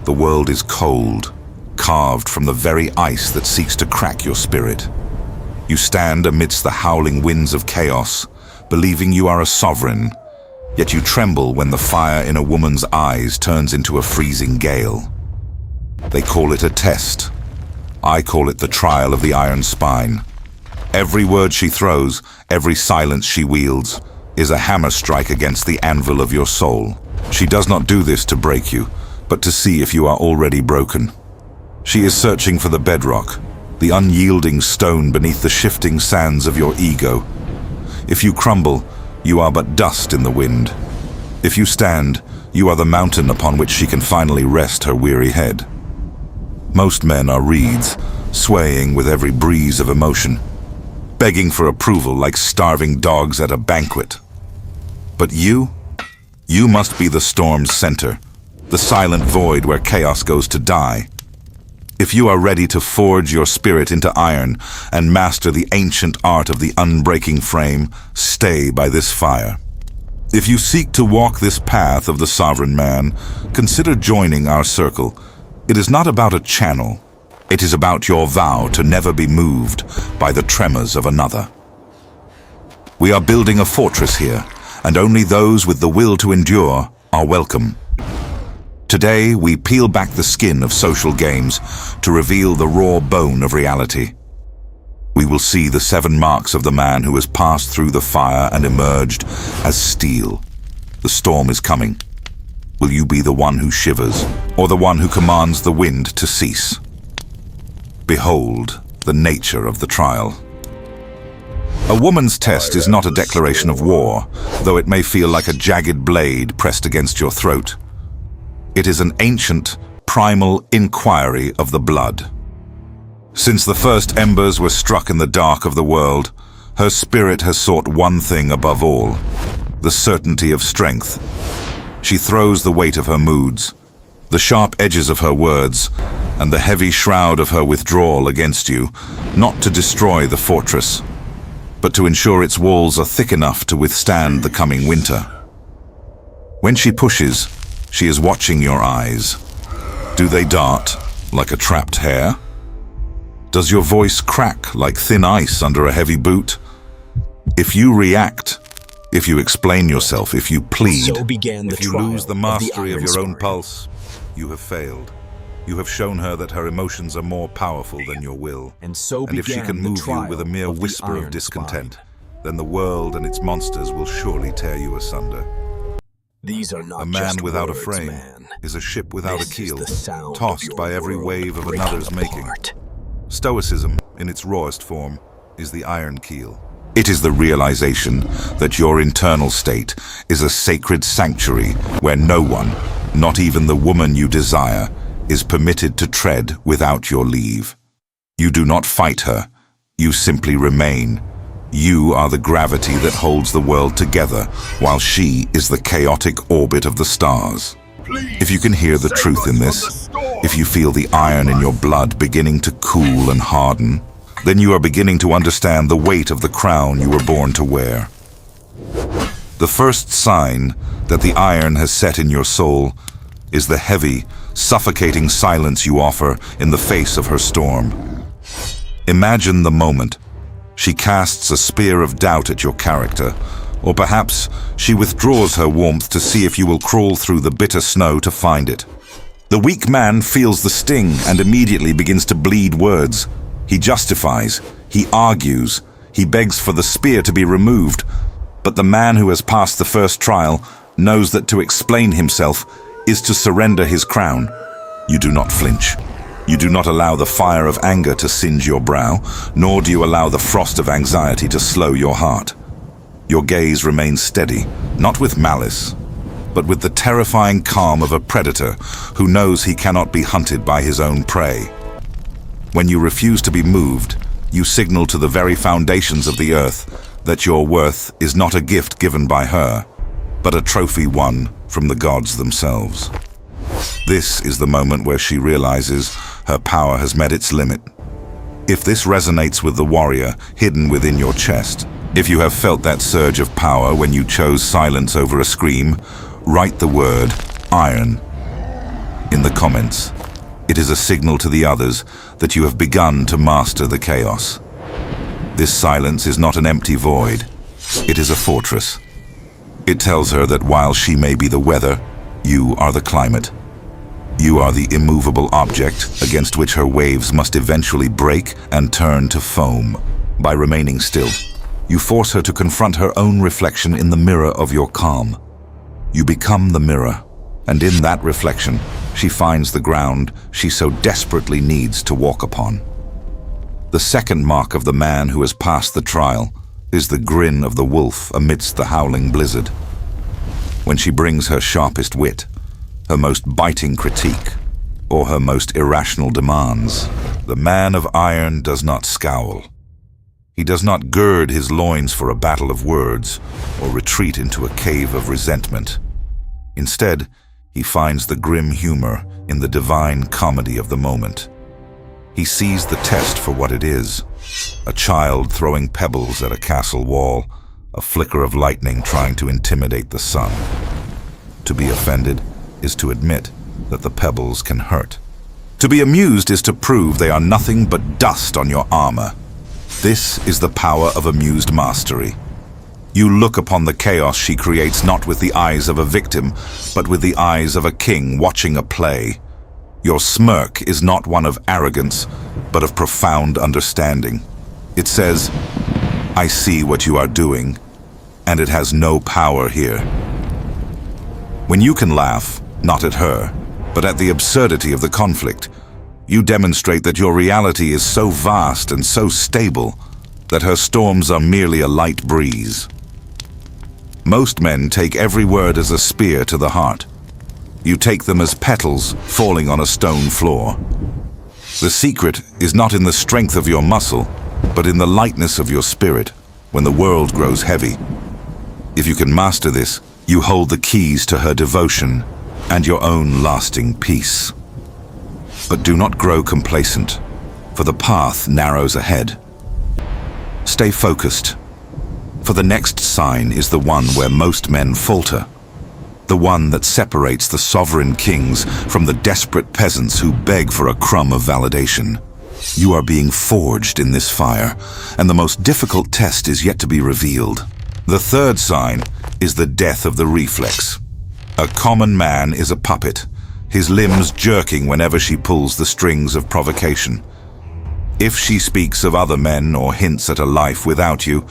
The world is cold, carved from the very ice that seeks to crack your spirit. You stand amidst the howling winds of chaos, believing you are a sovereign, yet you tremble when the fire in a woman's eyes turns into a freezing gale. They call it a test. I call it the trial of the iron spine. Every word she throws, every silence she wields, is a hammer strike against the anvil of your soul. She does not do this to break you, but to see if you are already broken. She is searching for the bedrock, the unyielding stone beneath the shifting sands of your ego. If you crumble, you are but dust in the wind. If you stand, you are the mountain upon which she can finally rest her weary head. Most men are reeds, swaying with every breeze of emotion, begging for approval like starving dogs at a banquet. But you must be the storm's center, the silent void where chaos goes to die. If you are ready to forge your spirit into iron and master the ancient art of the unbreaking frame, stay by this fire. If you seek to walk this path of the sovereign man, consider joining our circle. It is not about a channel. It is about your vow to never be moved by the tremors of another. We are building a fortress here, and only those with the will to endure are welcome. Today, we peel back the skin of social games to reveal the raw bone of reality. We will see the 7 marks of the man who has passed through the fire and emerged as steel. The storm is coming. Will you be the one who shivers, or the one who commands the wind to cease? Behold the nature of the trial. A woman's test is not a declaration of war, though it may feel like a jagged blade pressed against your throat. It is an ancient, primal inquiry of the blood. Since the first embers were struck in the dark of the world, her spirit has sought one thing above all: the certainty of strength. She throws the weight of her moods, the sharp edges of her words, and the heavy shroud of her withdrawal against you, not to destroy the fortress, but to ensure its walls are thick enough to withstand the coming winter. When she pushes, she is watching your eyes. Do they dart like a trapped hare? Does your voice crack like thin ice under a heavy boot? If you react, if you explain yourself, if you plead, if you lose the mastery of your own pulse, you have failed. You have shown her that her emotions are more powerful than your will. And if she can move you with a mere whisper of discontent, then the world and its monsters will surely tear you asunder. These are not a man just without words, a frame man. is a ship without This a keel, is the sound tossed of by your every world wave of breaking another's making. apart. Stoicism, in its rawest form, is the iron keel. It is the realization that your internal state is a sacred sanctuary where no one, not even the woman you desire, is permitted to tread without your leave. You do not fight her, you simply remain. You are the gravity that holds the world together, while she is the chaotic orbit of the stars. If you can hear the truth in this, if you feel the iron in your blood beginning to cool and harden, then you are beginning to understand the weight of the crown you were born to wear. The first sign that the iron has set in your soul is the heavy, suffocating silence you offer in the face of her storm. Imagine the moment. She casts a spear of doubt at your character, or perhaps she withdraws her warmth to see if you will crawl through the bitter snow to find it. The weak man feels the sting and immediately begins to bleed words. He justifies, he argues, he begs for the spear to be removed, but the man who has passed the first trial knows that to explain himself is to surrender his crown. You do not flinch. You do not allow the fire of anger to singe your brow, nor do you allow the frost of anxiety to slow your heart. Your gaze remains steady, not with malice, but with the terrifying calm of a predator who knows he cannot be hunted by his own prey. When you refuse to be moved, you signal to the very foundations of the earth that your worth is not a gift given by her, but a trophy won from the gods themselves. This is the moment where she realizes her power has met its limit. If this resonates with the warrior hidden within your chest, if you have felt that surge of power when you chose silence over a scream, write the word iron. in the comments. It is a signal to the others that you have begun to master the chaos. This silence is not an empty void. It is a fortress. It tells her that while she may be the weather, you are the climate. You are the immovable object against which her waves must eventually break and turn to foam. By remaining still, you force her to confront her own reflection in the mirror of your calm. You become the mirror, and in that reflection, she finds the ground she so desperately needs to walk upon. The second mark of the man who has passed the trial is the grin of the wolf amidst the howling blizzard. When she brings her sharpest wit, her most biting critique, or her most irrational demands, the man of iron does not scowl. He does not gird his loins for a battle of words or retreat into a cave of resentment. Instead, he finds the grim humor in the divine comedy of the moment. He sees the test for what it is: a child throwing pebbles at a castle wall, a flicker of lightning trying to intimidate the sun. To be offended is to admit that the pebbles can hurt. To be amused is to prove they are nothing but dust on your armor. This is the power of amused mastery. You look upon the chaos she creates not with the eyes of a victim, but with the eyes of a king watching a play. Your smirk is not one of arrogance, but of profound understanding. It says, "I see what you are doing, and it has no power here." When you can laugh, not at her, but at the absurdity of the conflict, you demonstrate that your reality is so vast and so stable that her storms are merely a light breeze. Most men take every word as a spear to the heart. You take them as petals falling on a stone floor. The secret is not in the strength of your muscle, but in the lightness of your spirit when the world grows heavy. If you can master this, you hold the keys to her devotion and your own lasting peace. But do not grow complacent, for the path narrows ahead. Stay focused, for the next sign is the one where most men falter, the one that separates the sovereign kings from the desperate peasants who beg for a crumb of validation. You are being forged in this fire, and the most difficult test is yet to be revealed. The third sign is the death of the reflex. A common man is a puppet, his limbs jerking whenever she pulls the strings of provocation. If she speaks of other men or hints at a life without you,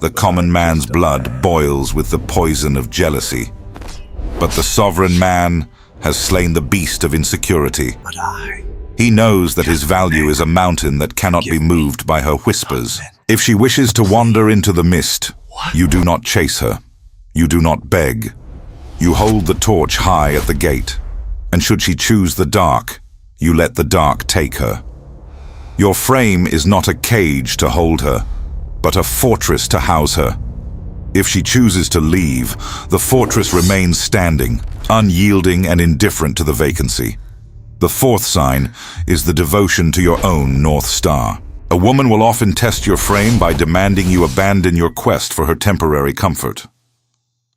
the common man's blood boils with the poison of jealousy. But the sovereign man has slain the beast of insecurity. He knows that his value is a mountain that cannot be moved by her whispers. If she wishes to wander into the mist, you do not chase her. You do not beg. You hold the torch high at the gate, and should she choose the dark, you let the dark take her. Your frame is not a cage to hold her, but a fortress to house her. If she chooses to leave, the fortress remains standing, unyielding and indifferent to the vacancy. The fourth sign is the devotion to your own North Star. A woman will often test your frame by demanding you abandon your quest for her temporary comfort.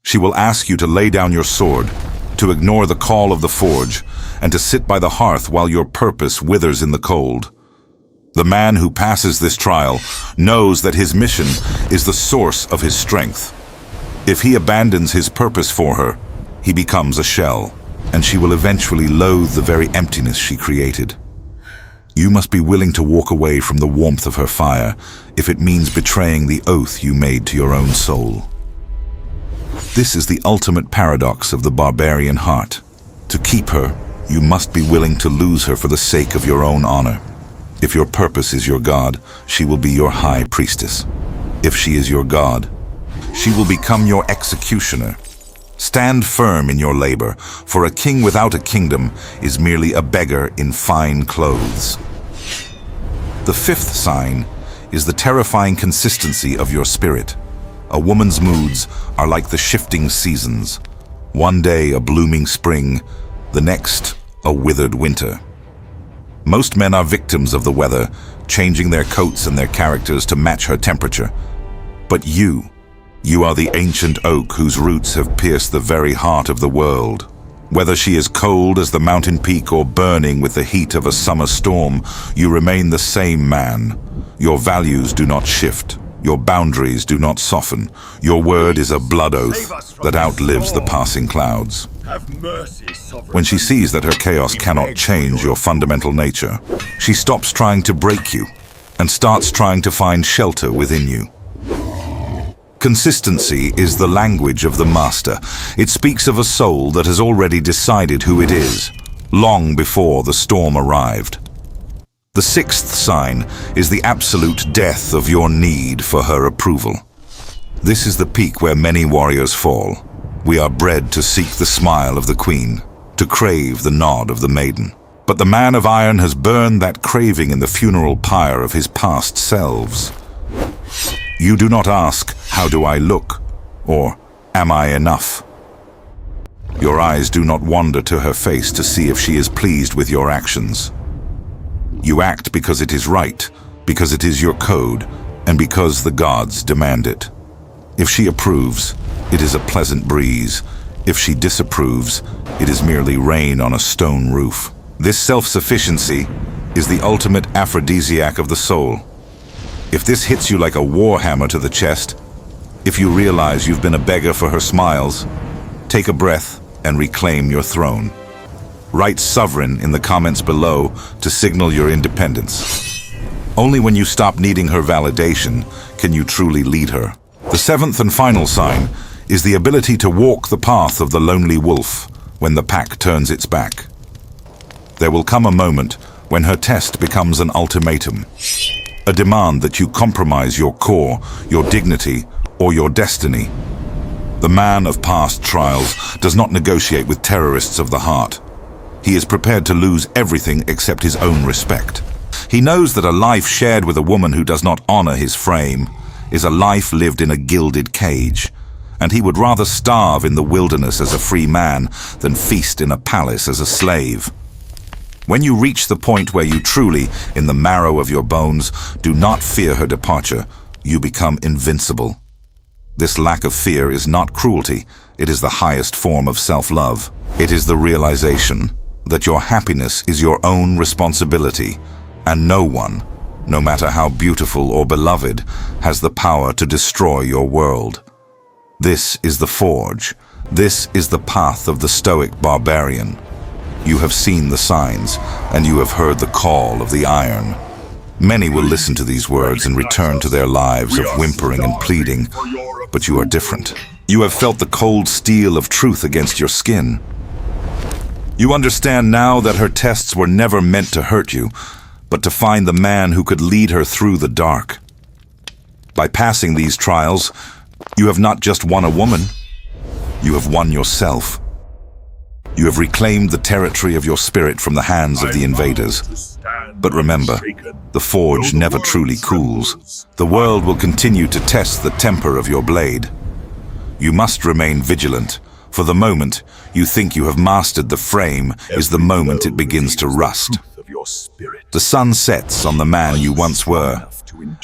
She will ask you to lay down your sword, to ignore the call of the forge, and to sit by the hearth while your purpose withers in the cold. The man who passes this trial knows that his mission is the source of his strength. If he abandons his purpose for her, he becomes a shell, and she will eventually loathe the very emptiness she created. You must be willing to walk away from the warmth of her fire if it means betraying the oath you made to your own soul. This is the ultimate paradox of the barbarian heart. To keep her, you must be willing to lose her for the sake of your own honor. If your purpose is your God, she will be your high priestess. If she is your God, she will become your executioner. Stand firm in your labor, for a king without a kingdom is merely a beggar in fine clothes. The fifth sign is the terrifying consistency of your spirit. A woman's moods are like the shifting seasons. One day a blooming spring, the next a withered winter. Most men are victims of the weather, changing their coats and their characters to match her temperature. But you are the ancient oak whose roots have pierced the very heart of the world. Whether she is cold as the mountain peak or burning with the heat of a summer storm, you remain the same man. Your values do not shift. Your boundaries do not soften. Your word is a blood oath that outlives the passing clouds. Have mercy, sovereign. When she sees that her chaos cannot change your fundamental nature, she stops trying to break you and starts trying to find shelter within you. Consistency is the language of the master. It speaks of a soul that has already decided who it is, long before the storm arrived. The sixth sign is the absolute death of your need for her approval. This is the peak where many warriors fall. We are bred to seek the smile of the queen, to crave the nod of the maiden. But the man of iron has burned that craving in the funeral pyre of his past selves. You do not ask, "How do I look?" or "Am I enough?" Your eyes do not wander to her face to see if she is pleased with your actions. You act because it is right, because it is your code, and because the gods demand it. If she approves, it is a pleasant breeze. If she disapproves, it is merely rain on a stone roof. This self-sufficiency is the ultimate aphrodisiac of the soul. If this hits you like a war hammer to the chest, if you realize you've been a beggar for her smiles, take a breath and reclaim your throne. Write sovereign in the comments below to signal your independence. Only when you stop needing her validation can you truly lead her. The seventh and final sign is the ability to walk the path of the lonely wolf when the pack turns its back. There will come a moment when her test becomes an ultimatum, a demand that you compromise your core, your dignity, or your destiny. The man of past trials does not negotiate with terrorists of the heart. He is prepared to lose everything except his own respect. He knows that a life shared with a woman who does not honor his frame is a life lived in a gilded cage, and he would rather starve in the wilderness as a free man than feast in a palace as a slave. When you reach the point where you truly, in the marrow of your bones, do not fear her departure, you become invincible. This lack of fear is not cruelty, it is the highest form of self-love. It is the realization that your happiness is your own responsibility, and no one, no matter how beautiful or beloved, has the power to destroy your world. This is the forge. This is the path of the Stoic barbarian. You have seen the signs, and you have heard the call of the iron. Many will listen to these words and return to their lives of whimpering and pleading, but you are different. You have felt the cold steel of truth against your skin. You understand now that her tests were never meant to hurt you, but to find the man who could lead her through the dark. By passing these trials, you have not just won a woman, you have won yourself. You have reclaimed the territory of your spirit from the hands of the invaders. But remember, the forge never truly cools. The world will continue to test the temper of your blade. You must remain vigilant, for the moment you think you have mastered the frame is the moment it begins to rust. The sun sets on the man you once were,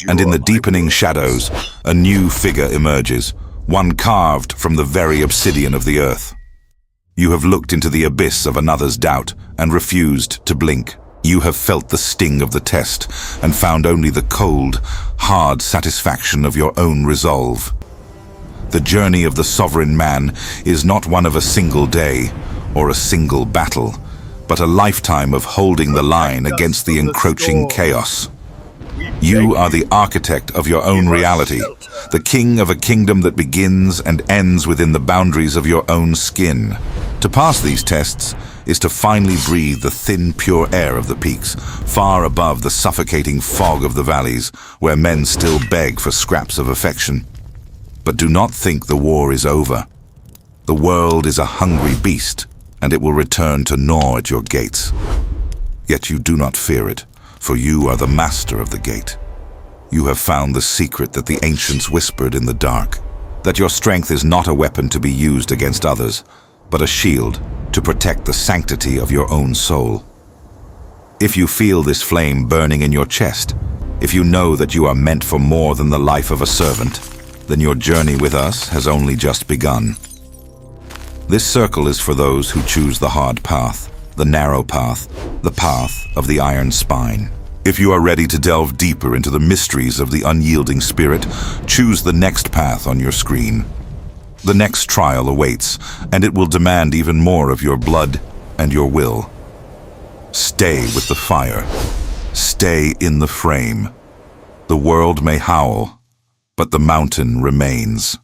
and in the deepening shadows, a new figure emerges, one carved from the very obsidian of the earth. You have looked into the abyss of another's doubt and refused to blink. You have felt the sting of the test and found only the cold, hard satisfaction of your own resolve. The journey of the sovereign man is not one of a single day or a single battle, but a lifetime of holding the line against the encroaching chaos. You are the architect of your own reality, the king of a kingdom that begins and ends within the boundaries of your own skin. To pass these tests is to finally breathe the thin, pure air of the peaks, far above the suffocating fog of the valleys, where men still beg for scraps of affection. But do not think the war is over. The world is a hungry beast, and it will return to gnaw at your gates. Yet you do not fear it, for you are the master of the gate. You have found the secret that the ancients whispered in the dark, that your strength is not a weapon to be used against others, but a shield to protect the sanctity of your own soul. If you feel this flame burning in your chest, if you know that you are meant for more than the life of a servant, then your journey with us has only just begun. This circle is for those who choose the hard path, the narrow path, the path of the iron spine. If you are ready to delve deeper into the mysteries of the unyielding spirit, choose the next path on your screen. The next trial awaits, and it will demand even more of your blood and your will. Stay with the fire. Stay in the frame. The world may howl, but the mountain remains.